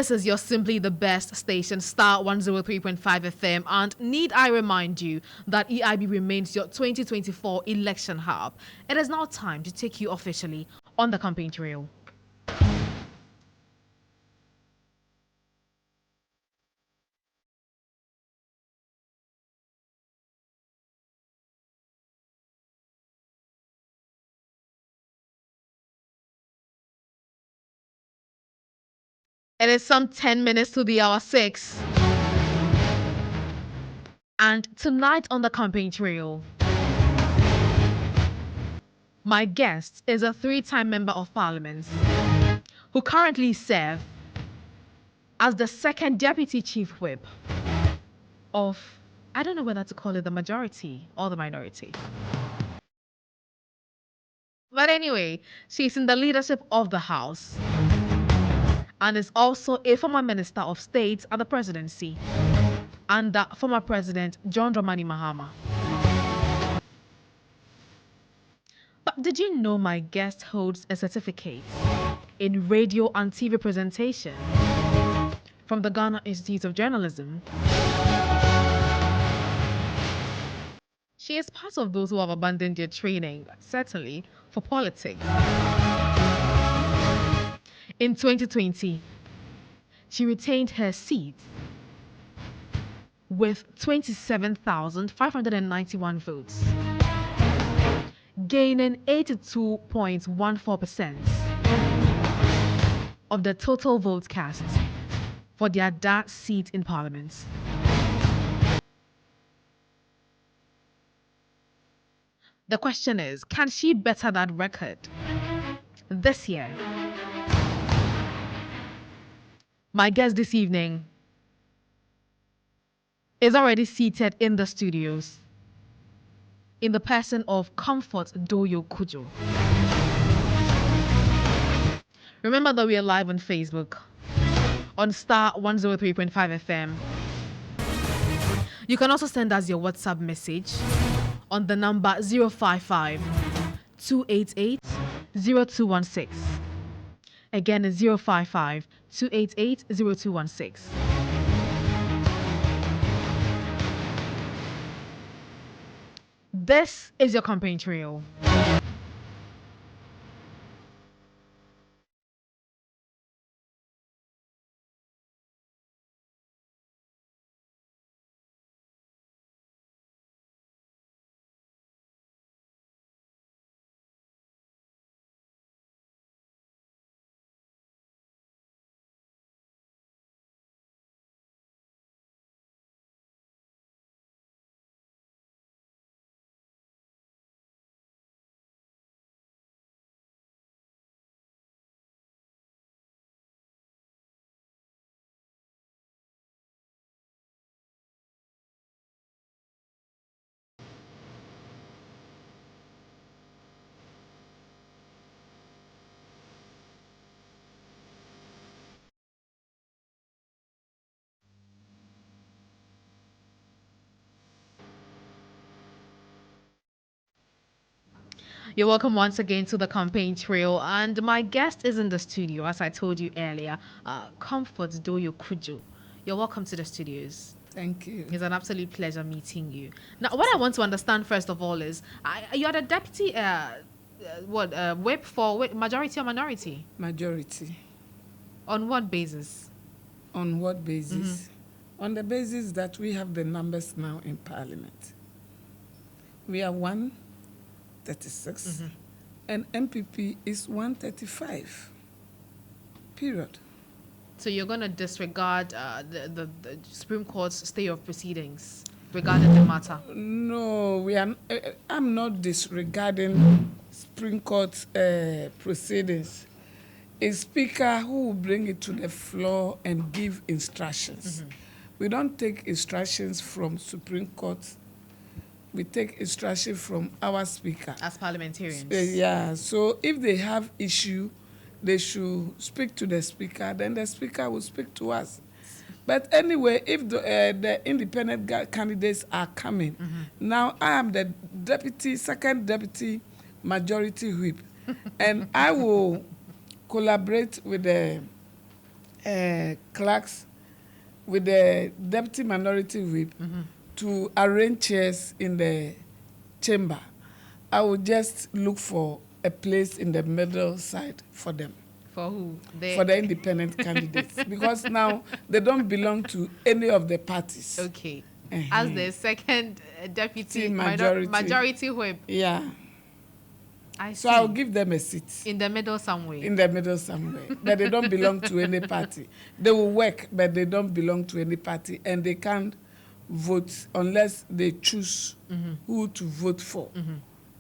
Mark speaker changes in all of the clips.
Speaker 1: This is your Simply the Best station, Star 103.5 FM. And need I remind you that EIB remains your 2024 election hub. It is now time to take you officially on the campaign trail. It is some 10 minutes to the hour 6. And tonight on the campaign trail, my guest is a 3-time member of parliament who currently serves as the second deputy chief whip of, I don't know whether to call it the majority or the minority. But anyway, she's in the leadership of the House and is also a former Minister of State at the presidency under former President John Dramani Mahama. But did you know my guest holds a certificate in radio and TV presentation from the Ghana Institute of Journalism? She is part of those who have abandoned their training, certainly, for politics. In 2020, she retained her seat with 27,591 votes, gaining 82.14% of the total votes cast for their that seat in Parliament. The question is, can she better that record this year? My guest this evening is already seated in the studios in the person of Comfort Doyoe Cudjoe. Remember that we are live on Facebook on Star 103.5 FM. You can also send us your WhatsApp message on the number 055 288 0216. Again, it's 055 288 0216. This is your campaign trail. You're welcome once again to the campaign trail, and my guest is in the studio, as I told you earlier, Comfort Doyoe Cudjoe. You're welcome to the studios.
Speaker 2: Thank you.
Speaker 1: It's an absolute pleasure meeting you. Now, what I want to understand first of all is, you're the deputy, whip for majority or minority?
Speaker 2: Majority.
Speaker 1: On what basis?
Speaker 2: On what basis? On the basis that we have the numbers now in Parliament. We are 136, and MPP is 135. Period.
Speaker 1: So you're going to disregard the Supreme Court's stay of proceedings regarding the matter?
Speaker 2: No, we are. I'm not disregarding Supreme Court proceedings. A speaker who will bring it to the floor and give instructions. We don't take instructions from Supreme Court. We take instruction from our speaker.
Speaker 1: As parliamentarians?
Speaker 2: Yeah, so if they have issue, they should speak to the speaker, then the speaker will speak to us. But anyway, if the independent candidates are coming, now I am the second deputy majority whip, and I will collaborate with the clerks with the deputy minority whip to arrange chairs in the chamber, I would just look for a place in the middle side for them.
Speaker 1: For who?
Speaker 2: For the independent candidates. Because now they don't belong to any of the parties.
Speaker 1: Okay. As the second deputy majority whip.
Speaker 2: Yeah.
Speaker 1: I see.
Speaker 2: So I'll give them a seat.
Speaker 1: In the middle somewhere.
Speaker 2: In the middle somewhere. But they don't belong to any party. They will work, but they don't belong to any party. And they can't vote unless they choose who to vote for.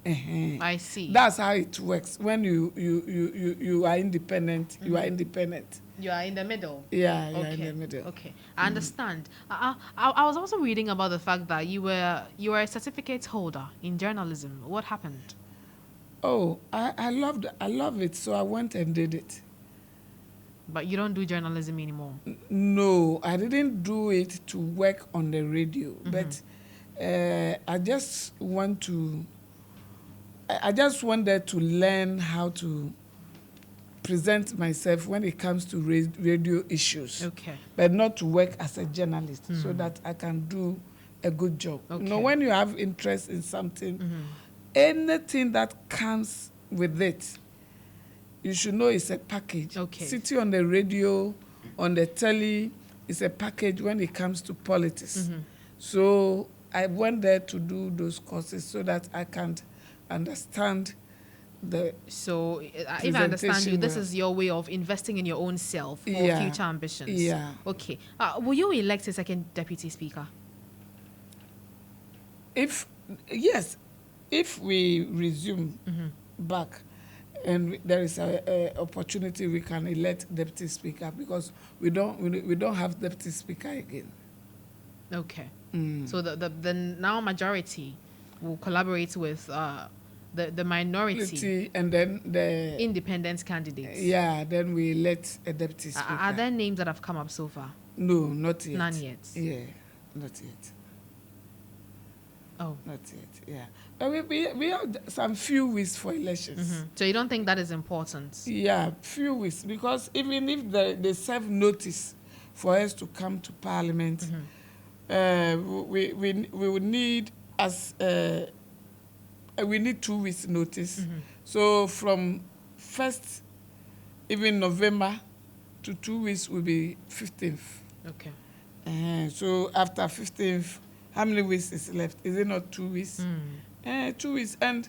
Speaker 1: I see.
Speaker 2: That's how it works. When you are independent, you are independent.
Speaker 1: You are in the middle.
Speaker 2: Yeah, you are in the middle.
Speaker 1: Okay, I understand. I was also reading about the fact that you were a certificate holder in journalism. What happened?
Speaker 2: Oh, I love it, so I went and did it.
Speaker 1: But you don't do journalism anymore?
Speaker 2: No, I didn't do it to work on the radio, but I just wanted to learn how to present myself when it comes to radio issues.
Speaker 1: Okay.
Speaker 2: But not to work as a journalist so that I can do a good job.
Speaker 1: Okay.
Speaker 2: You know, when you have interest in something, anything that comes with it, you should know it's a package.
Speaker 1: Okay.
Speaker 2: Sitting on the radio, on the telly, is a package when it comes to politics. So I went there to do those courses so that I can understand the
Speaker 1: So if I understand you, this is your way of investing in your own self for future ambitions.
Speaker 2: Yeah.
Speaker 1: Okay. Will you elect a second deputy speaker?
Speaker 2: If we resume back and there is a opportunity, we can elect deputy speaker because we don't have deputy speaker again.
Speaker 1: Okay. So the now majority will collaborate with the minority
Speaker 2: and then the
Speaker 1: independent candidates.
Speaker 2: Yeah, then we elect a deputy speaker.
Speaker 1: Are there names that have come up so far?
Speaker 2: No, not yet.
Speaker 1: None yet.
Speaker 2: Yeah, not yet.
Speaker 1: Oh,
Speaker 2: not yet. Yeah, but we have some few weeks for elections.
Speaker 1: So you don't think that is important?
Speaker 2: Yeah, few weeks, because even if they serve notice for us to come to Parliament, we would need we need 2 weeks notice. So from 1st, even November, to 2 weeks will be 15th.
Speaker 1: Okay.
Speaker 2: So after 15th, how many weeks is left? Is it not 2 weeks? 2 weeks. And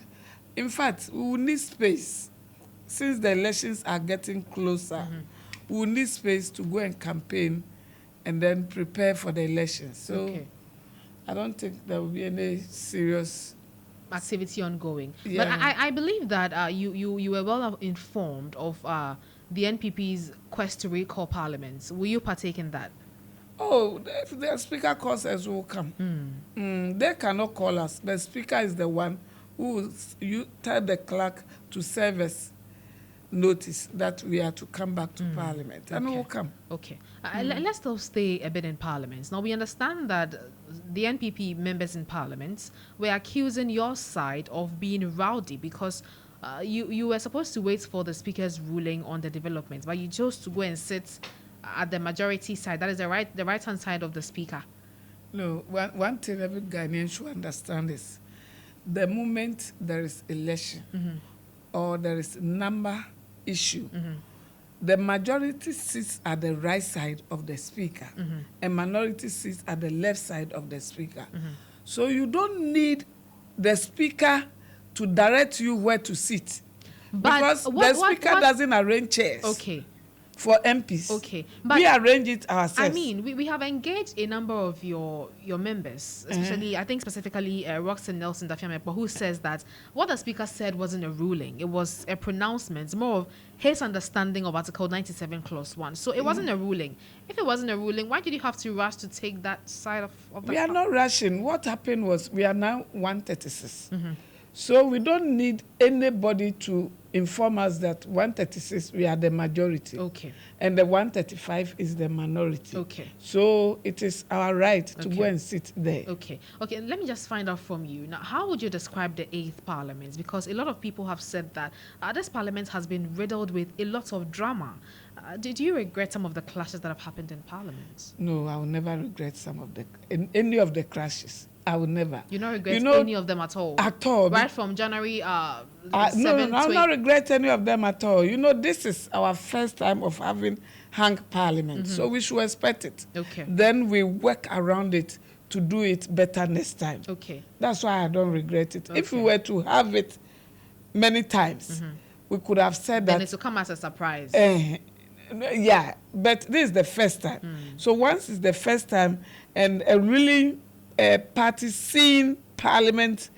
Speaker 2: in fact, we will need space. Since the elections are getting closer, we will need space to go and campaign and then prepare for the elections. So I don't think there will be any serious
Speaker 1: activity ongoing.
Speaker 2: Yeah.
Speaker 1: But I believe that you were well informed of the NPP's quest to recall parliaments. Will you partake in that?
Speaker 2: Oh, if the speaker calls us, will come. They cannot call us. The speaker is the one who you tell the clerk to serve us notice that we are to come back to Parliament, and we will come.
Speaker 1: Okay. Let's still stay a bit in Parliament. Now, we understand that the NPP members in Parliament were accusing your side of being rowdy because you were supposed to wait for the Speaker's ruling on the developments, but you chose to go and sit at the majority side. That is the right-hand side of the Speaker.
Speaker 2: No, one thing every Ghanaian should understand is the moment there is election or there is number issue, the majority sits at the right side of the Speaker and minority sits at the left side of the Speaker. So you don't need the Speaker to direct you where to sit, because the Speaker doesn't arrange chairs.
Speaker 1: Okay.
Speaker 2: For MPs.
Speaker 1: Okay. But
Speaker 2: we arrange it ourselves.
Speaker 1: I mean, we have engaged a number of your members, especially, I think specifically Roxanne Nelson Dafiamepo, who says that what the Speaker said wasn't a ruling. It was a pronouncement, more of his understanding of Article 97, Clause 1. So it wasn't a ruling. If it wasn't a ruling, why did you have to rush to take that side of the
Speaker 2: We are not rushing. What happened was we are now 136. So we don't need anybody to inform us that 136 we are the majority.
Speaker 1: Okay.
Speaker 2: And the 135 is the minority.
Speaker 1: Okay.
Speaker 2: So it is our right to
Speaker 1: Okay.
Speaker 2: go and sit there.
Speaker 1: Okay. Okay. Let me just find out from you now. How would you describe the 8th Parliament? Because a lot of people have said that this Parliament has been riddled with a lot of drama. Did you regret some of the clashes that have happened in Parliament?
Speaker 2: No, I will never regret any of the crashes. I will never.
Speaker 1: You don't regret any of them at all?
Speaker 2: At all.
Speaker 1: Right from January 7th?
Speaker 2: No, I will not regret any of them at all. You know, this is our first time of having hung Parliament, so we should expect it.
Speaker 1: Okay.
Speaker 2: Then we work around it to do it better next time.
Speaker 1: Okay.
Speaker 2: That's why I don't regret it.
Speaker 1: Okay.
Speaker 2: If we were to have it many times, we could have said that.
Speaker 1: Then it will come as a surprise.
Speaker 2: Yeah, but this is the first time. So once it's the first time and a really party seeing Parliament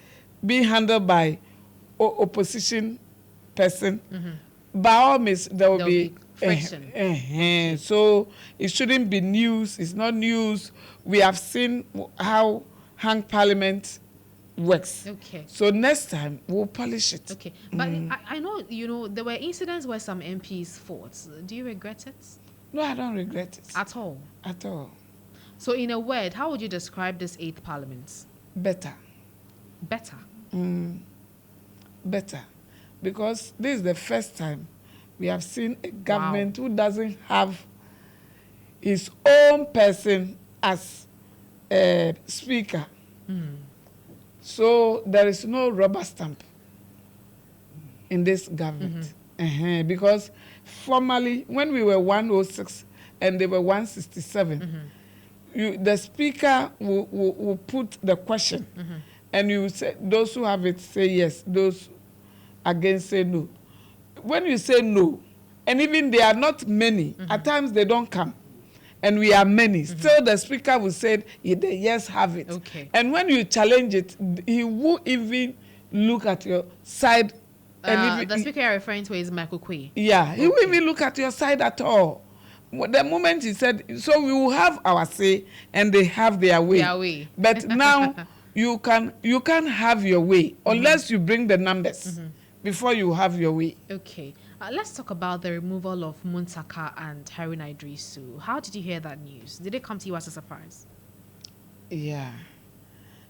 Speaker 2: being handled by opposition person, by all means there will be
Speaker 1: friction.
Speaker 2: So it shouldn't be news. It's not news. We have seen how hung Parliament works.
Speaker 1: Okay.
Speaker 2: So next time we'll polish it.
Speaker 1: Okay. But I know, there were incidents where some MPs fought. Do you regret it?
Speaker 2: No, I don't regret it.
Speaker 1: At all?
Speaker 2: At all.
Speaker 1: So in a word, how would you describe this 8th Parliament?
Speaker 2: Better.
Speaker 1: Better?
Speaker 2: Better. Because this is the first time we have seen a government who doesn't have his own person as a speaker. So there is no rubber stamp in this government. Because formally, when we were 106 and they were 167, the speaker will put the question, and you say, those who have it say yes, those against say no. When you say no, and even they are not many, at times they don't come, and we are many, still the speaker will say, the yes have it.
Speaker 1: Okay.
Speaker 2: And when you challenge it, he won't even look at your side. And
Speaker 1: the speaker you're referring to is Michael Quay.
Speaker 2: Yeah, he won't even look at your side at all. The moment he said, so we will have our say and they have their way.
Speaker 1: Their way.
Speaker 2: But now you can't have your way unless you bring the numbers before you have your way.
Speaker 1: Okay. Let's talk about the removal of Muntaka and Harun Idrisu. How did you hear that news? Did it come to you as a surprise?
Speaker 2: Yeah.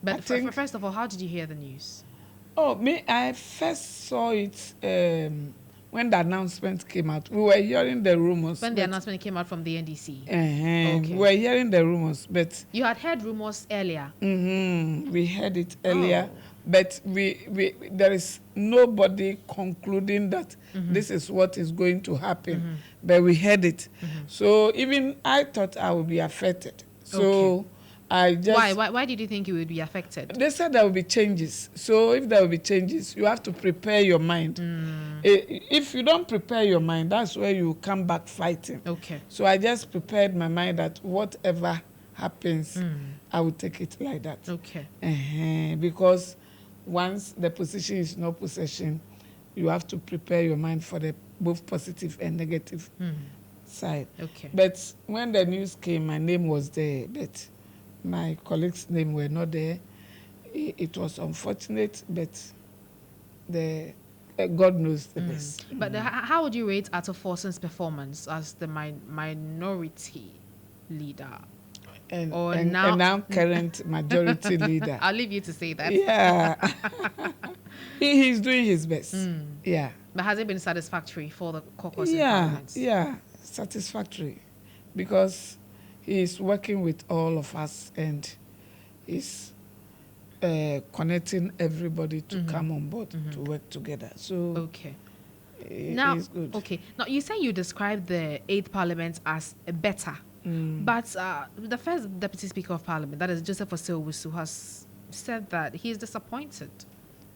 Speaker 1: But first of all, how did you hear the news?
Speaker 2: Oh, I first saw it when the announcement came out. We were hearing the rumors.
Speaker 1: When the announcement came out from the NDC?
Speaker 2: Okay. We were hearing the rumors, but...
Speaker 1: You had heard rumors earlier?
Speaker 2: We heard it earlier, but there is nobody concluding that this is what is going to happen, but we heard it. So even I thought I would be affected. So I just...
Speaker 1: Why did you think you would be affected?
Speaker 2: They said there will be changes. So if there will be changes, you have to prepare your mind. If you don't prepare your mind, that's where you come back fighting.
Speaker 1: Okay.
Speaker 2: So I just prepared my mind that whatever happens, I will take it like that.
Speaker 1: Okay.
Speaker 2: Because once the position is no possession, you have to prepare your mind for the both positive and negative side.
Speaker 1: Okay.
Speaker 2: But when the news came, my name was there, but my colleagues' name were not there. It was unfortunate, but God knows the best.
Speaker 1: But how would you rate Ato Forson's performance as the minority leader?
Speaker 2: And now current majority leader.
Speaker 1: I'll leave you to say that.
Speaker 2: Yeah. He's doing his best. Yeah.
Speaker 1: But has it been satisfactory for the caucus in Parliament?
Speaker 2: Yeah, satisfactory. Because he's working with all of us and he's connecting everybody to come on board to work together. So
Speaker 1: okay. Now,
Speaker 2: it's good.
Speaker 1: Okay. Now, you say you described the 8th Parliament as better. But the first Deputy Speaker of Parliament, that is Joseph Osei-Owusu, has said that he is disappointed.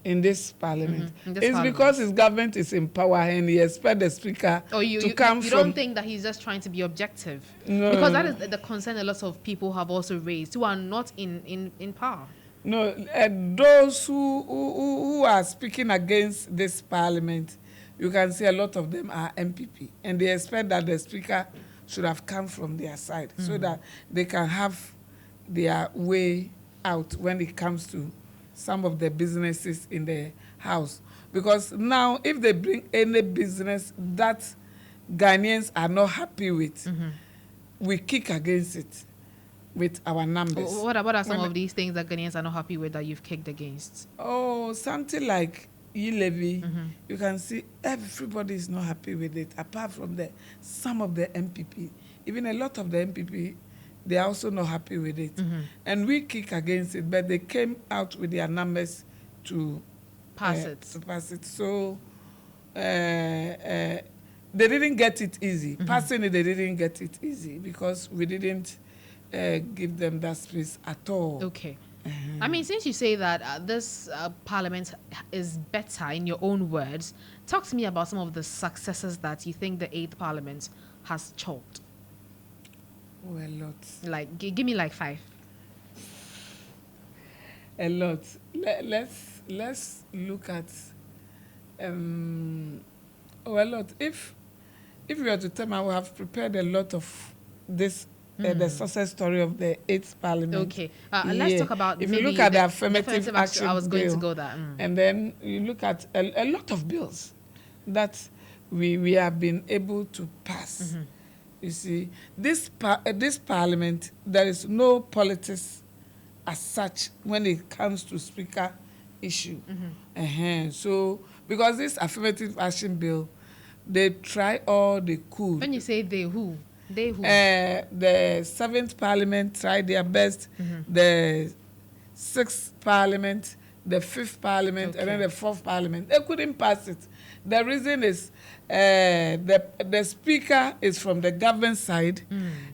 Speaker 2: In this Parliament.
Speaker 1: It's
Speaker 2: Parliament. Because his government is in power and he expects the Speaker to come from...
Speaker 1: You don't think that he's just trying to be objective?
Speaker 2: No.
Speaker 1: Because that is the concern a lot of people have also raised who are not in power.
Speaker 2: No, those who are speaking against this Parliament, you can see a lot of them are MPP. And they expect that the Speaker should have come from their side so that they can have their way out when it comes to some of the businesses in the house. Because now, if they bring any business that Ghanaians are not happy with, we kick against it with our numbers.
Speaker 1: What are some of these things that Ghanaians are not happy with that you've kicked against?
Speaker 2: Oh, something like e-levy, you can see everybody is not happy with it, apart from some of the MPP. Even a lot of the MPP, they are also not happy with it. And we kick against it, but they came out with their numbers to
Speaker 1: pass it.
Speaker 2: So they didn't get it easy. Passing it, they didn't get it easy because we didn't give them that space at all.
Speaker 1: Okay. I mean, since you say that this parliament is better in your own words, talk to me about some of the successes that you think the 8th parliament has chalked.
Speaker 2: Oh, a lot.
Speaker 1: Like, give me like 5.
Speaker 2: A lot. Let's look at a lot. If we were to tell me, I would have prepared a lot of this. The success story of the 8th parliament.
Speaker 1: Okay, let's talk about.
Speaker 2: If you look at the affirmative action
Speaker 1: I was going
Speaker 2: bill,
Speaker 1: to go there.
Speaker 2: And then you look at a lot of bills that we have been able to pass. You see, this parliament, there is no politics as such when it comes to speaker issue. So, because this affirmative action bill, they try all they could.
Speaker 1: When you say they, who? They who?
Speaker 2: The 7th parliament tried their best. The 6th parliament, the 5th parliament, and then the 4th parliament. They couldn't pass it. The reason is the speaker is from the government side,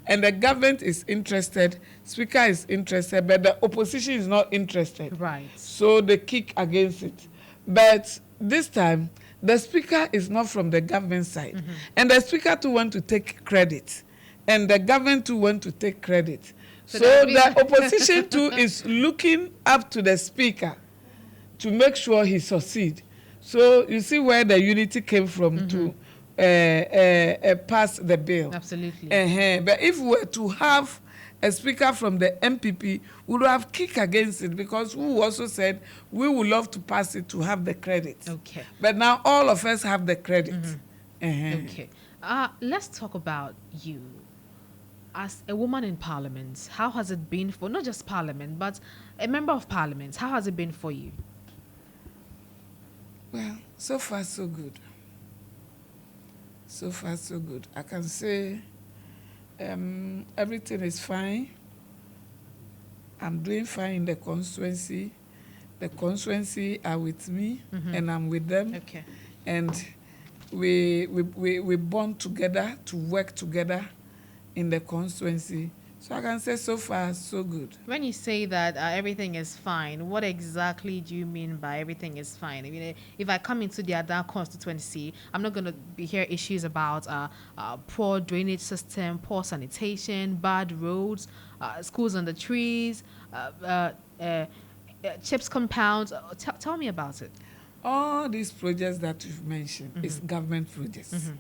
Speaker 2: and the government is interested. Speaker is interested, but the opposition is not interested.
Speaker 1: Right.
Speaker 2: So they kick against it. But this time, the speaker is not from the government side. And the speaker too want to take credit. And the government too want to take credit. So the opposition too is looking up to the speaker to make sure he succeed. So you see where the unity came from to pass the bill.
Speaker 1: Absolutely.
Speaker 2: But if we were to have a speaker from the MPP, we would have kicked against it because we also said we would love to pass it to have the credit.
Speaker 1: Okay.
Speaker 2: But now all of us have the credit.
Speaker 1: Okay. Let's talk about you. As a woman in parliament, how has it been for, not just parliament, but a member of parliament, how has it been for you?
Speaker 2: Well, so far so good. So far so good. I can say everything is fine. I'm doing fine in the constituency. The constituency are with me, and I'm with them.
Speaker 1: Okay.
Speaker 2: And we bond together to work together in the constituency. So I can say so far so good.
Speaker 1: When you say that everything is fine, what exactly do you mean by everything is fine? I mean, if I come into the other constituency, I'm not going to hear issues about poor drainage system, poor sanitation, bad roads, schools on the trees, chips compounds. Tell me about it.
Speaker 2: All these projects that you've mentioned is government projects.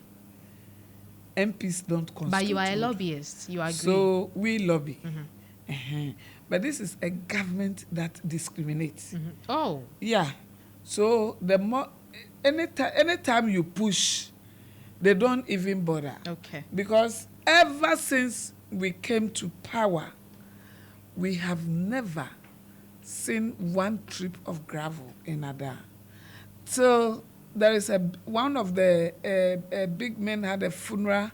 Speaker 2: MPs don't construct.
Speaker 1: But you are a lobbyist. You agree.
Speaker 2: So we lobby. But this is a government that discriminates.
Speaker 1: Oh.
Speaker 2: Yeah. So the more anytime you push, they don't even bother.
Speaker 1: Okay.
Speaker 2: Because ever since we came to power, we have never seen one trip of gravel in Ada. So there is one of the big men had a funeral.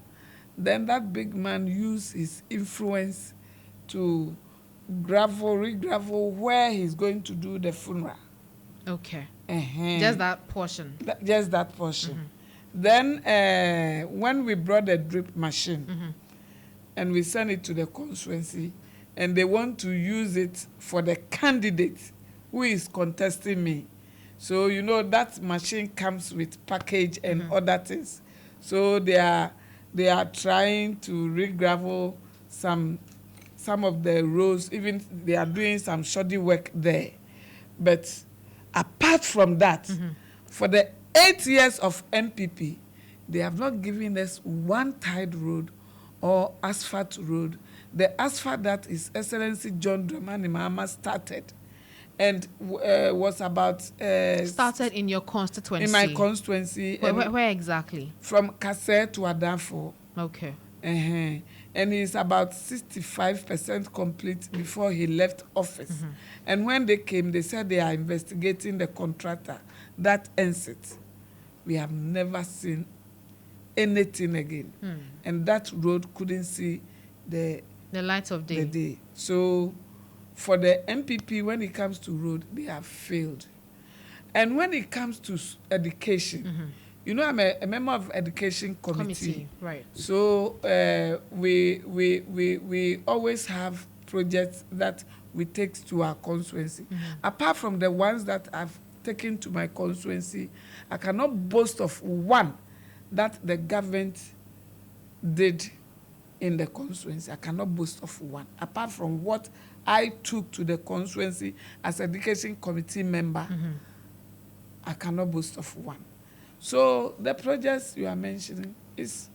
Speaker 2: Then that big man used his influence to re-gravel where he's going to do the funeral.
Speaker 1: Okay. Just that portion.
Speaker 2: Just that portion. Then when we brought the drip machine and we sent it to the constituency, and they want to use it for the candidate who is contesting me. So, you know, that machine comes with package and other things. So they are trying to re-gravel some of the roads. Even they are doing some shoddy work there. But apart from that, for the 8 years of MPP, they have not given us one tide road or asphalt road. The asphalt that His Excellency John Dramani Mahama started, and was about
Speaker 1: Started in your constituency.
Speaker 2: in my constituency.
Speaker 1: Where exactly?
Speaker 2: From Kase to Adafo.
Speaker 1: Okay.
Speaker 2: And he's about 65% complete before he left office. And when they came, they said they are investigating the contractor. That ends it. We have never seen anything again. And that road couldn't see the
Speaker 1: light of day.
Speaker 2: the day. So for the MPP, when it comes to road, they have failed. And when it comes to education, you know, I'm a member of education committee.
Speaker 1: Right.
Speaker 2: So we always have projects that we take to our constituency. Apart from the ones that I've taken to my constituency, I cannot boast of one that the government did in the constituency. I cannot boast of one. Apart from what I took to the constituency as education committee member, I cannot boast of one. So the projects you are mentioning is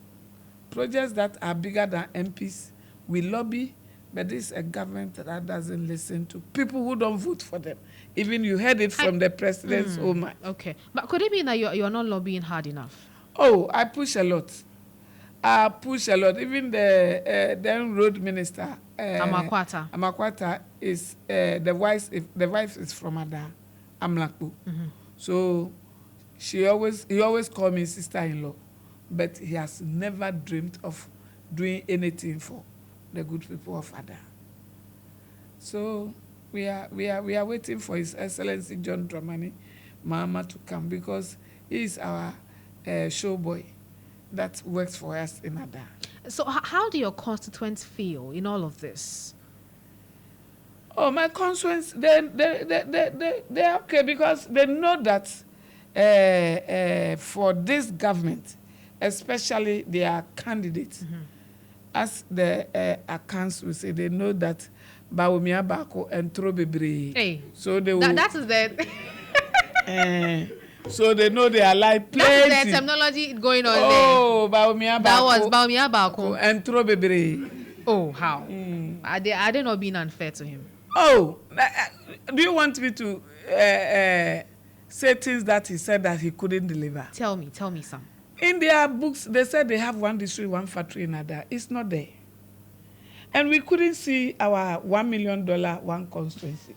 Speaker 2: projects that are bigger than MPs. We lobby, but this is a government that doesn't listen to people who don't vote for them. Even you heard it from the president's home.
Speaker 1: Okay. But could it be that you're not lobbying hard enough?
Speaker 2: Oh, I push a lot. I push a lot. Even the then road minister, Amakwata is the wife is from Ada, Amlakpo. So he always call me sister-in-law, but he has never dreamed of doing anything for the good people of Ada. So we are waiting for His Excellency John Dramani Mahama to come, because he is our show boy that works for us in Ada.
Speaker 1: So how do your constituents feel in all of this?
Speaker 2: Oh, my constituents, they're okay, because they know that for this government, especially their candidates, as the accounts will say, they know that Bawumia Bako and Trobebre.
Speaker 1: Hey,
Speaker 2: so they will.
Speaker 1: That is the.
Speaker 2: So they know they are like plenty.
Speaker 1: That's the terminology going on there.
Speaker 2: Oh, Bawumia Bako.
Speaker 1: That was Bawumia Bako
Speaker 2: and Trobebre.
Speaker 1: Oh, how? Are they not being unfair to him?
Speaker 2: Oh, do you want me to say things that he said that he couldn't deliver?
Speaker 1: Tell me some.
Speaker 2: In their books, they said they have one district, one factory in Ada. It's not there. And we couldn't see our $1 million, one constituency.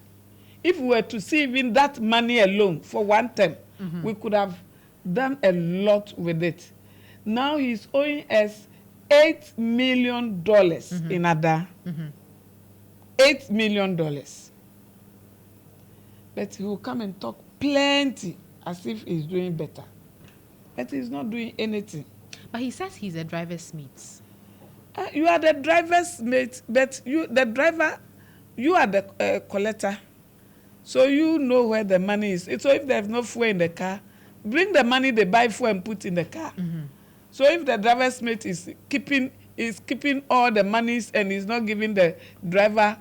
Speaker 2: If we were to see even that money alone for one term, we could have done a lot with it. Now he's owing us $8 million in Ada. $8 million. But he will come and talk plenty as if he's doing better. But he's not doing anything.
Speaker 1: But he says he's a driver's mate.
Speaker 2: You are the driver's mate, but you are the collector. So you know where the money is. So if there's no fuel in the car, bring the money they buy fuel and put in the car. So if the driver's mate is keeping all the monies and is not giving the driver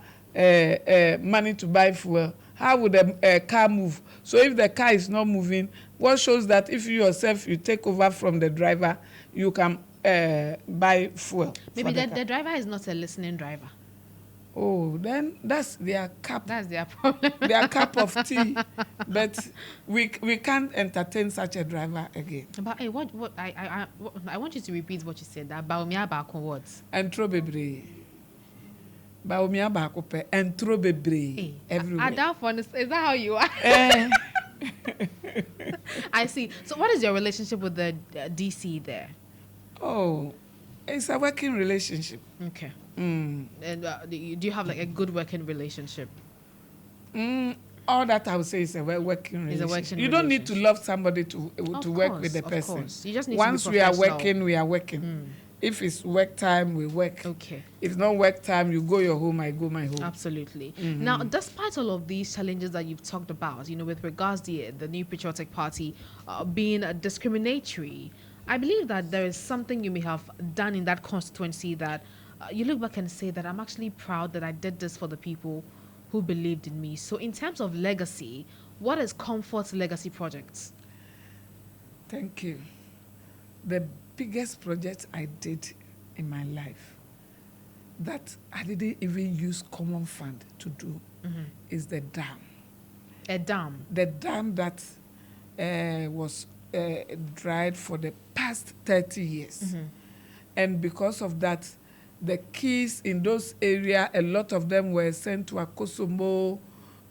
Speaker 2: money to buy fuel, how would the car move? So if the car is not moving, what shows that if you yourself, you take over from the driver, you can buy fuel?
Speaker 1: Maybe the driver is not a listening driver.
Speaker 2: Oh, then that's their cup.
Speaker 1: That's their problem.
Speaker 2: Their cup of tea. But we can't entertain such a driver again.
Speaker 1: But hey, what I want you to repeat what you said. That Bawumia Bako words.
Speaker 2: Entrobebre. Bawumia Bako pe entrobebre everywhere.
Speaker 1: Is that how you are? I see. So what is your relationship with the DC there?
Speaker 2: Oh, it's a working relationship.
Speaker 1: Okay. And do you have like a good working relationship?
Speaker 2: All that I would say is a working relationship. You don't need to love somebody to work with the person.
Speaker 1: Course. You just need
Speaker 2: Once
Speaker 1: to be
Speaker 2: we are working, we are working. If it's work time, we work.
Speaker 1: Okay.
Speaker 2: If not work time, you go your home, I go my home.
Speaker 1: Absolutely. Now, despite all of these challenges that you've talked about, with regards to the New Patriotic Party being discriminatory, I believe that there is something you may have done in that constituency that you look back and say that I'm actually proud that I did this for the people who believed in me. So in terms of legacy, what is Comfort's legacy projects?
Speaker 2: Thank you. The biggest project I did in my life that I didn't even use common fund to do is the dam.
Speaker 1: A dam.
Speaker 2: The dam that was dried for the past 30 years. And because of that, the keys in those areas, a lot of them were sent to Akosomo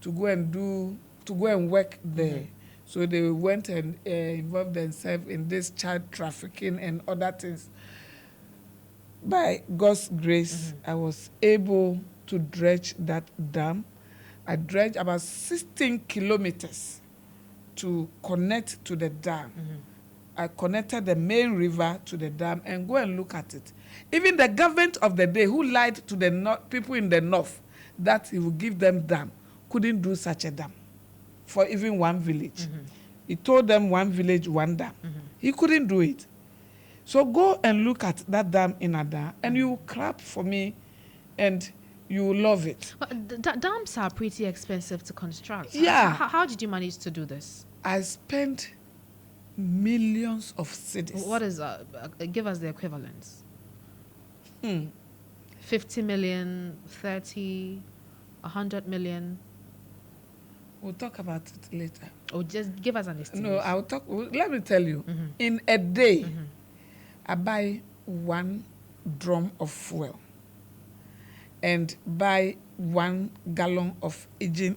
Speaker 2: to go and work there. So they went and involved themselves in this child trafficking and other things. By God's grace, I was able to dredge that dam. I dredged about 16 kilometers to connect to the dam. I connected the main river to the dam and go and look at it. Even the government of the day who lied to the people in the north that he would give them dam couldn't do such a dam for even one village. He told them one village, one dam. He couldn't do it. So go and look at that dam in Ada and you clap for me and you will love it.
Speaker 1: But dams are pretty expensive to construct.
Speaker 2: Yeah.
Speaker 1: How did you manage to do this?
Speaker 2: I spent millions of cedis.
Speaker 1: What is give us the equivalents. 50 million, 30, 100 million.
Speaker 2: We'll talk about it later.
Speaker 1: Or just give us an estimate.
Speaker 2: No, I'll talk. Let me tell you. In a day, I buy 1 drum of fuel and buy 1 gallon of engine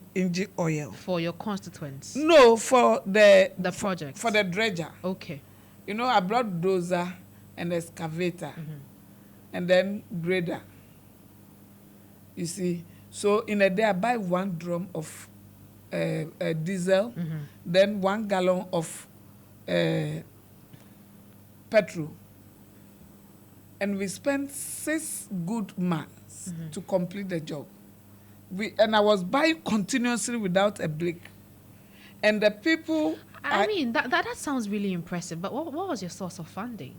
Speaker 2: oil.
Speaker 1: For your constituents?
Speaker 2: No, for the
Speaker 1: project.
Speaker 2: For the dredger.
Speaker 1: Okay.
Speaker 2: You know, I brought dozer and excavator and then grader. You see, so in a day I buy 1 drum of diesel, then 1 gallon of petrol. And we spent 6 good months to complete the job. And I was buying continuously without a break. And the people...
Speaker 1: I mean, that sounds really impressive, but what was your source of funding?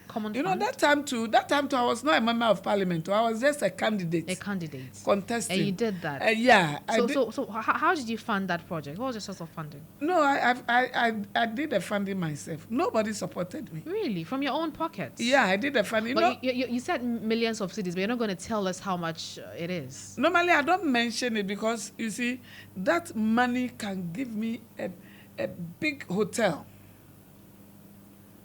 Speaker 1: Common
Speaker 2: You know,
Speaker 1: fund?
Speaker 2: that time too, I was not a member of parliament. I was just a candidate.
Speaker 1: A candidate.
Speaker 2: Contesting.
Speaker 1: And you did that?
Speaker 2: Yeah.
Speaker 1: So how did you fund that project? What was your source of funding?
Speaker 2: No, I did the funding myself. Nobody supported me.
Speaker 1: Really? From your own pockets?
Speaker 2: Yeah, I did the funding.
Speaker 1: But you said millions of cities, but you're not going to tell us how much it is.
Speaker 2: Normally, I don't mention it because, you see, that money can give me a big hotel.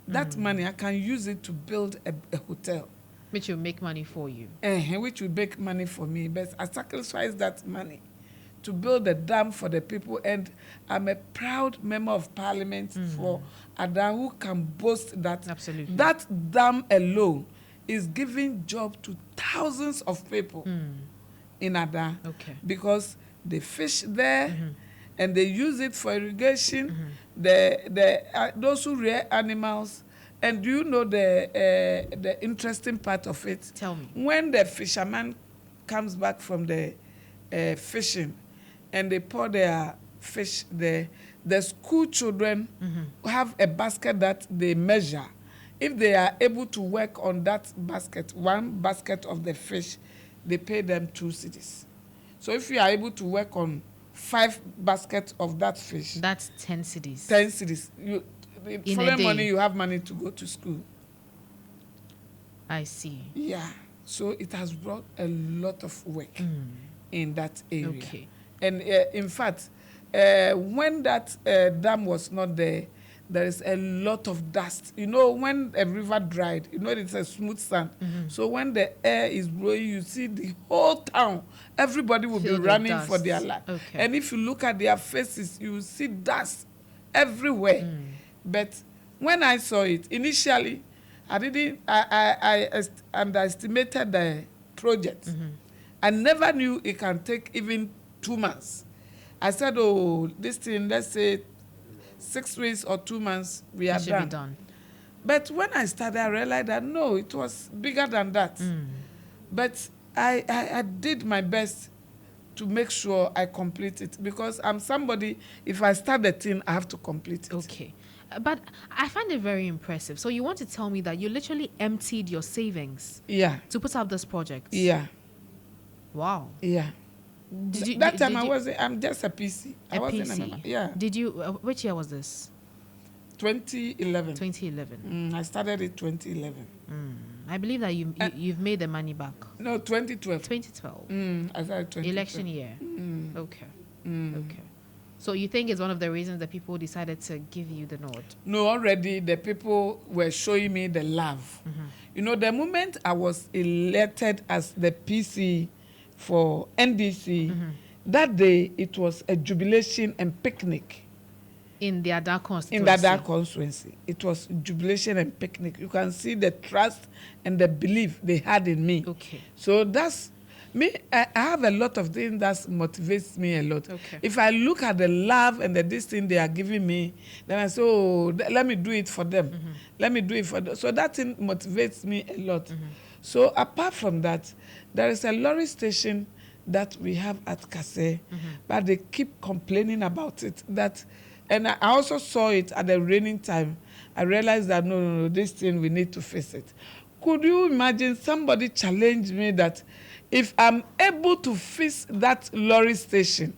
Speaker 2: That money, I can use it to build a hotel.
Speaker 1: Which will make money for you.
Speaker 2: Which will make money for me. But I sacrifice that money to build a dam for the people. And I'm a proud member of parliament for Ada who can boast that.
Speaker 1: Absolutely.
Speaker 2: That dam alone is giving job to thousands of people in Ada.
Speaker 1: Okay.
Speaker 2: Because they fish there and they use it for irrigation. Those who rear animals. And do you know the interesting part of it?
Speaker 1: Tell me.
Speaker 2: When the fisherman comes back from the fishing and they pour their fish there, the school children have a basket that they measure. If they are able to work on that basket, 1 basket of the fish, they pay them 2 cedis. So if you are able to work on 5 baskets of that fish,
Speaker 1: that's 10 cedis.
Speaker 2: 10 cedis. The following money, you have money to go to school.
Speaker 1: I see.
Speaker 2: Yeah. So it has brought a lot of work in that area.
Speaker 1: Okay.
Speaker 2: And in fact, when that dam was not there, there is a lot of dust. You know, when a river dried, you know, it's a smooth sand. So when the air is blowing, you see the whole town. Everybody will be running for their life.
Speaker 1: Okay.
Speaker 2: And if you look at their faces, you will see dust everywhere. But when I saw it, initially, I underestimated the project. I never knew it can take even 2 months. I said, oh, this thing, let's say 6 weeks or 2 months, we are done.
Speaker 1: Be done.
Speaker 2: But when I started, I realized that no, it was bigger than that. But I did my best to make sure I complete it because I'm somebody, if I start the thing, I have to complete it.
Speaker 1: Okay. But I find it very impressive. So you want to tell me that you literally emptied your savings to put up this project?
Speaker 2: Yeah.
Speaker 1: Wow.
Speaker 2: Yeah. I'm just a PC. I wasn't a member. Yeah.
Speaker 1: Did you, which year was this?
Speaker 2: 2011.
Speaker 1: 2011.
Speaker 2: I started it 2011.
Speaker 1: I believe that you've made the money back.
Speaker 2: No, 2012.
Speaker 1: 2012.
Speaker 2: I started 2012.
Speaker 1: Election year. Okay. Okay. So you think it's one of the reasons that people decided to give you the nod?
Speaker 2: No, already the people were showing me the love. You know, the moment I was elected as the PC for NDC, that day it was a jubilation and picnic.
Speaker 1: In the Ada constituency.
Speaker 2: In the Ada constituency. It was jubilation and picnic. You can see the trust and the belief they had in me.
Speaker 1: Okay.
Speaker 2: So that's me. I have a lot of things that motivates me a lot.
Speaker 1: Okay.
Speaker 2: If I look at the love and this thing they are giving me, then I say, oh, let me do it for them. Let me do it for them. So that thing motivates me a lot. So apart from that, there is a lorry station that we have at Kase, but they keep complaining about it. And I also saw it at the raining time. I realized that no, this thing, we need to face it. Could you imagine somebody challenge me that if I'm able to fix that lorry station,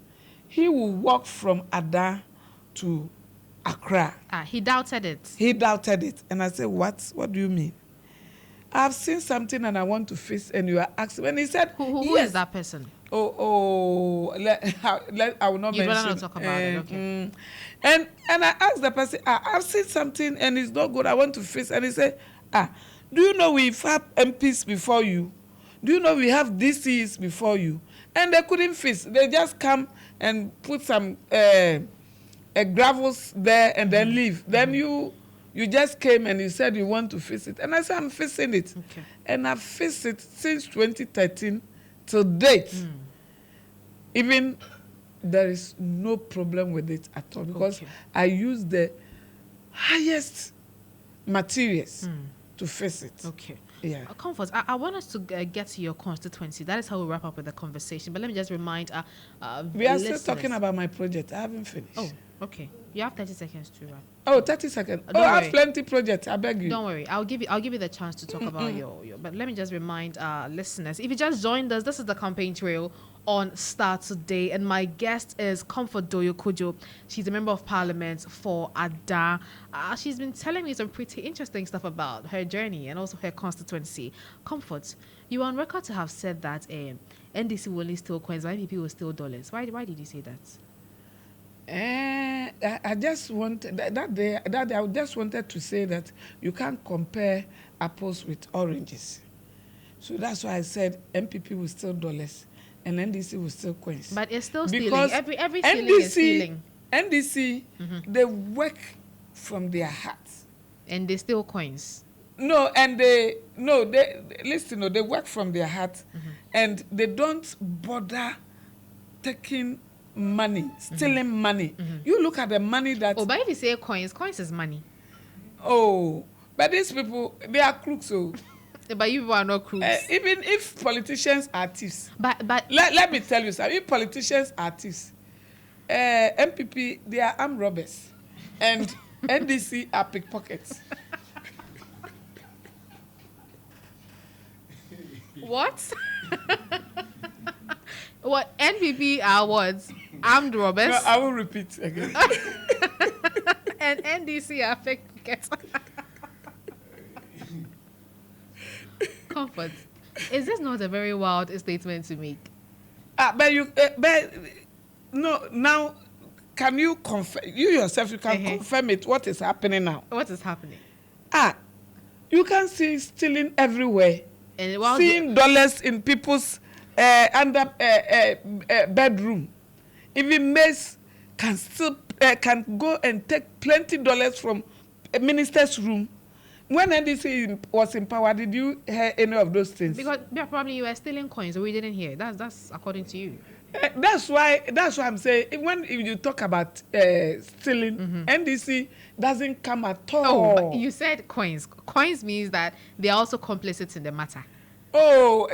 Speaker 2: he will walk from Ada to Accra?
Speaker 1: He doubted it.
Speaker 2: He doubted it. And I said, what? What do you mean? I've seen something and I want to fix, and you are asking. And he said,
Speaker 1: who
Speaker 2: yes.
Speaker 1: is that person?
Speaker 2: I will not mention.
Speaker 1: You'd rather not talk about it, okay.
Speaker 2: And I asked the person, I've seen something and it's not good, I want to fix. And he said, do you know we've had MPs before you? Do you know we have DCs before you? And they couldn't fix. They just come and put some gravels there and then leave. Then you just came and you said you want to fix it. And I said, I'm fixing it.
Speaker 1: Okay.
Speaker 2: And I've fixed it since 2013 till date. Even there is no problem with it at all, because I use the highest materials to fix it.
Speaker 1: Okay.
Speaker 2: Yeah.
Speaker 1: Comfort, I want us to get to your constituency. That is how we wrap up with the conversation. But let me just remind
Speaker 2: we are
Speaker 1: listeners.
Speaker 2: still talking about my project. I haven't finished.
Speaker 1: Oh, okay. You have 30 seconds to wrap.
Speaker 2: Oh, 30 seconds.
Speaker 1: Don't
Speaker 2: I
Speaker 1: worry.
Speaker 2: have plenty projects. I beg you.
Speaker 1: Don't worry. I'll give you the chance to talk about your. But let me just remind listeners. If you just joined us, this is the campaign trail on Starr today, and my guest is Comfort Doyoe Cudjoe. She's a member of parliament for Ada. She's been telling me some pretty interesting stuff about her journey and also her constituency. Comfort, you are on record to have said that NDC will only steal coins, while NPP will steal dollars. Why did you say that?
Speaker 2: I just want that day I just wanted to say that you can't compare apples with oranges. So that's why I said MPP will steal dollars and NDC will steal coins.
Speaker 1: But it's still stealing.
Speaker 2: Because
Speaker 1: Every stealing is stealing.
Speaker 2: NDC, they work from their hearts.
Speaker 1: And they steal coins.
Speaker 2: They work from their heart, and they don't bother taking money, stealing money. You look at the money that.
Speaker 1: Oh, but if you say coins is money.
Speaker 2: Oh, but these people, they are crooks. So.
Speaker 1: But you people are not crooks.
Speaker 2: Even if politicians are thieves.
Speaker 1: But
Speaker 2: let me tell you something. If politicians are thieves, MPP, they are armed robbers, and NDC are pickpockets.
Speaker 1: What? What? NPP are what? Armed robbers?
Speaker 2: No, I will repeat again.
Speaker 1: And NDC are pickpockets. Comfort, is this not a very wild statement to make?
Speaker 2: Now, can you confirm? You yourself, you can confirm it. What is happening now?
Speaker 1: What is happening?
Speaker 2: You can see stealing everywhere.
Speaker 1: And
Speaker 2: seeing dollars in people's under bedroom. Even maids can go and take plenty dollars from a minister's room. When NDC was in power, did you hear any of those things?
Speaker 1: Because probably you were stealing coins, so we didn't hear. That's according to you.
Speaker 2: That's why I'm saying when you talk about stealing, NDC doesn't come at all.
Speaker 1: Oh, but you said coins. Coins means that they are also complicit in the matter.
Speaker 2: Oh,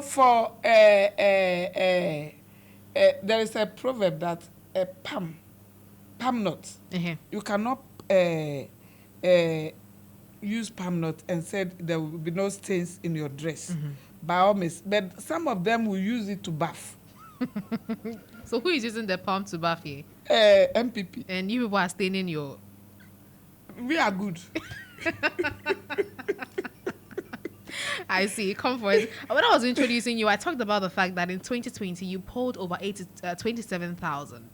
Speaker 2: for there is a proverb that palm nut. You cannot use palm nut and said there will be no stains in your dress. By all means, but some of them will use it to bath.
Speaker 1: So who is using the palm to bath here?
Speaker 2: MPP.
Speaker 1: And you people are staining your.
Speaker 2: We are good.
Speaker 1: I see. Comfort. When I was introducing you, I talked about the fact that in 2020 you polled over 27,000.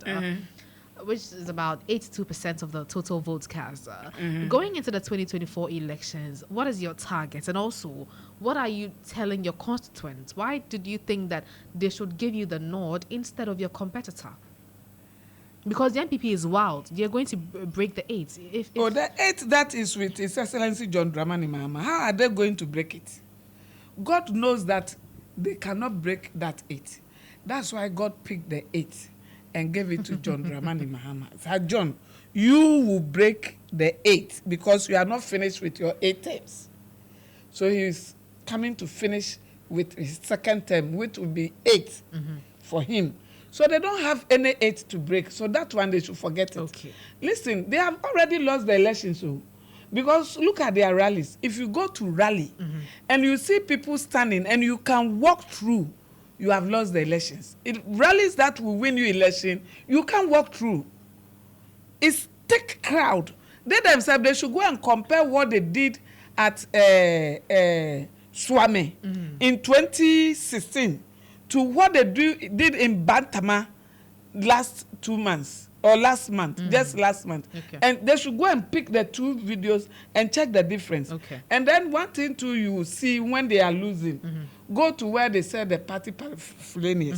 Speaker 1: which is about 82% of the total votes cast. Going into the 2024 elections, what is your target? And also, what are you telling your constituents? Why did you think that they should give you the nod instead of your competitor? Because the NPP is wild. They're going to break the 8. If
Speaker 2: The 8 that is with His Excellency John Dramani Mahama, how are they going to break it? God knows that they cannot break that 8. That's why God picked the 8 and gave it to John Dramani Mahama. So John, you will break the 8 because you are not finished with your 8 terms. So he is coming to finish with his second term, which will be 8 for him. So they don't have any 8 to break. So that one they should forget it.
Speaker 1: Okay.
Speaker 2: Listen, they have already lost the election. So because look at their rallies. If you go to rally and you see people standing and you can walk through, you have lost the elections. Rallies that will win you election, you can't walk through. It's thick crowd. They themselves, they should go and compare what they did at Swame in 2016 to what they did in Bantama last 2 months or last month, just last month.
Speaker 1: Okay.
Speaker 2: And they should go and pick the 2 videos and check the difference.
Speaker 1: Okay.
Speaker 2: And then one thing too you will see when they are losing, go to where they sell the party paraphernalia.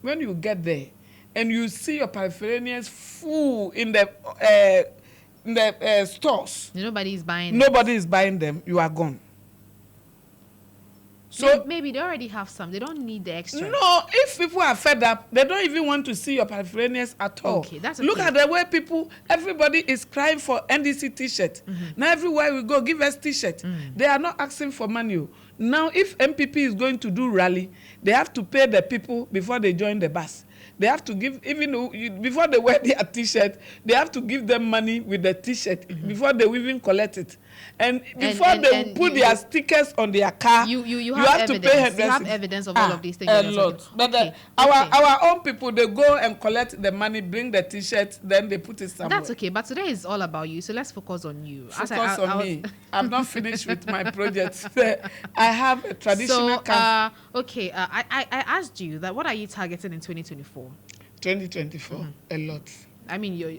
Speaker 2: When you get there and you see your paraphernalia full in the stores,
Speaker 1: nobody is buying
Speaker 2: nobody is buying them, you are gone.
Speaker 1: So maybe they already have some. They don't need the extra.
Speaker 2: No, if people are fed up, they don't even want to see your paraphernalia at all.
Speaker 1: Okay, that's okay.
Speaker 2: Look at the way everybody is crying for NDC t-shirt. Now everywhere we go, give us t-shirt. They are not asking for money. Now if MPP is going to do rally, they have to pay the people before they join the bus. They have to give, even before they wear their t-shirt, they have to give them money with the t-shirt before they even collect it. And before they put their stickers on their car,
Speaker 1: you
Speaker 2: have to pay
Speaker 1: evidence. You have evidence of all of these things.
Speaker 2: A lot. But our own people, they go and collect the money, bring the t-shirt, then they put it somewhere.
Speaker 1: That's okay. But today is all about you, so let's focus on you.
Speaker 2: Focus on me. I'm not finished with my project. I have a traditional.
Speaker 1: So, okay. I asked you that. What are you targeting in 2024?
Speaker 2: 2024, a lot.
Speaker 1: I mean, you're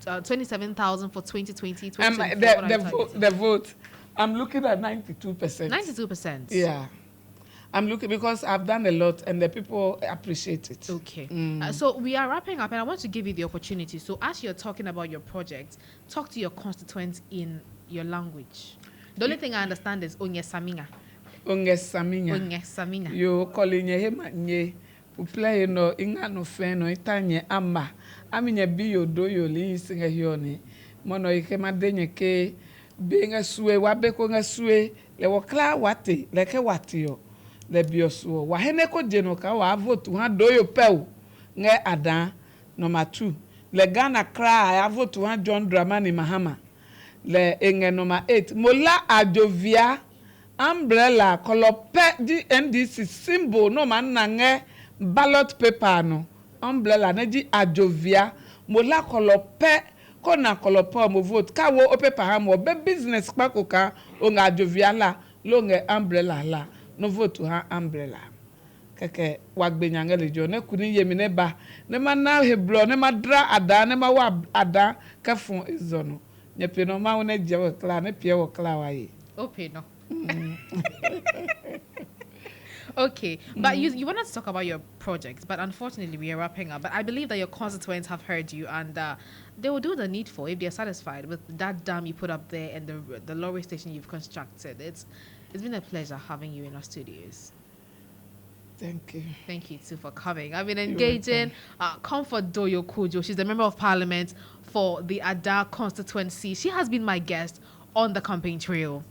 Speaker 1: 27,000 for 2020.
Speaker 2: The vote, I'm looking at 92%.
Speaker 1: 92%.
Speaker 2: Yeah, I'm looking because I've done a lot and the people appreciate it.
Speaker 1: Okay. So we are wrapping up, and I want to give you the opportunity. So as you're talking about your project, talk to your constituents in your language. The only thing I understand is Onye Saminga.
Speaker 2: Onye Saminga.
Speaker 1: Onye Saminga.
Speaker 2: You calling ye nye. Uplay no inga no feno itanye ama aminye biyo doyo li singa hioni mono ikema denye ke benga suwe wabeko nga suwe le wakla wate leke watio le biosuo wahene ko jeno ka wa vote ha doyo pew nge adan number 2 le Ghana kra ya vote ha John Dramani Mahama le enge number 8 mola ajovia umbrella kolope di NDC symbol no man nange ballot paper no umbrella na di ajovia mola kolope kona kolope mo vote ka wo o paper ha mo be business pa ko ka o nga ajovia la lo nge umbrella la no vote ha umbrella keke wagbenya ngale jo ne kuni yemi ne ba ne ma na hebro ne ma dra ada ne ma wa ada ka fun izono nyepe no ma wona je wo kla ne pie wo kla wa yi
Speaker 1: okay no Okay, but you wanted to talk about your project, but unfortunately we are wrapping up. But I believe that your constituents have heard you, and they will do the needful if they're satisfied with that dam you put up there and the lorry station you've constructed. It's been a pleasure having you in our studios.
Speaker 2: Thank you.
Speaker 1: Thank you too for coming. I've been engaging Comfort Doyoe Cudjoe. She's the member of parliament for the Ada constituency. She has been my guest on the campaign trail.